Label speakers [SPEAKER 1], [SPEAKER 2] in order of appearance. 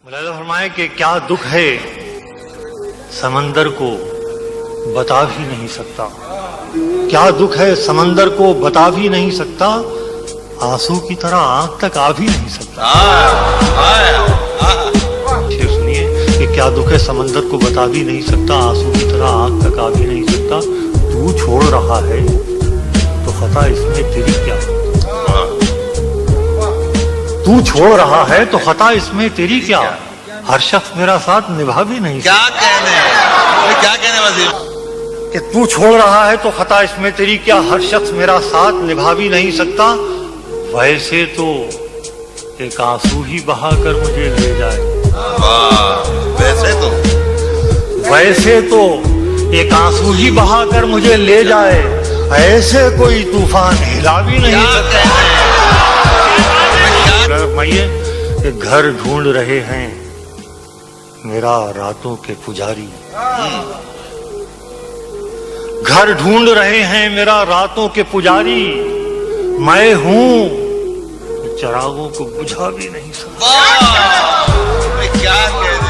[SPEAKER 1] ملاحظہ فرمائے کہ کیا دکھ ہے سمندر کو بتا بھی نہیں سکتا، کیا دکھ ہے سمندر کو بتا بھی نہیں سکتا، آنسو کی طرح آنکھ تک آ بھی نہیں سکتا۔ پھر سنیے کہ کیا دکھ ہے سمندر کو بتا بھی نہیں سکتا، آنسو کی طرح آنکھ تک آ بھی نہیں سکتا، تو چھوڑ رہا ہے تو خطا اس میں تیری کیا، تو چھوڑ رہا ہے تو خطا اس میں تیری کیا، ہر شخص میرا ساتھ نبھا بھی نہیں سکتا۔
[SPEAKER 2] کیا کہنے وزیر
[SPEAKER 1] کہ تو چھوڑ رہا ہے تو خطا اس میں تیری کیا، ہر شخص میرا ساتھ نبھا بھی نہیں سکتا، ویسے تو ایک آنسو ہی بہا کر مجھے لے جائے، ویسے تو ایک آنسو ہی بہا کر مجھے لے جائے، ایسے کوئی طوفان ہلا بھی نہیں سکتا۔ فرمائیے کہ گھر ڈھونڈ رہے ہیں میرا راتوں کے پجاری، گھر ڈھونڈ رہے ہیں میرا راتوں کے پجاری، میں ہوں چراغوں کو بجھا بھی نہیں سکتا۔
[SPEAKER 2] کیا کہہ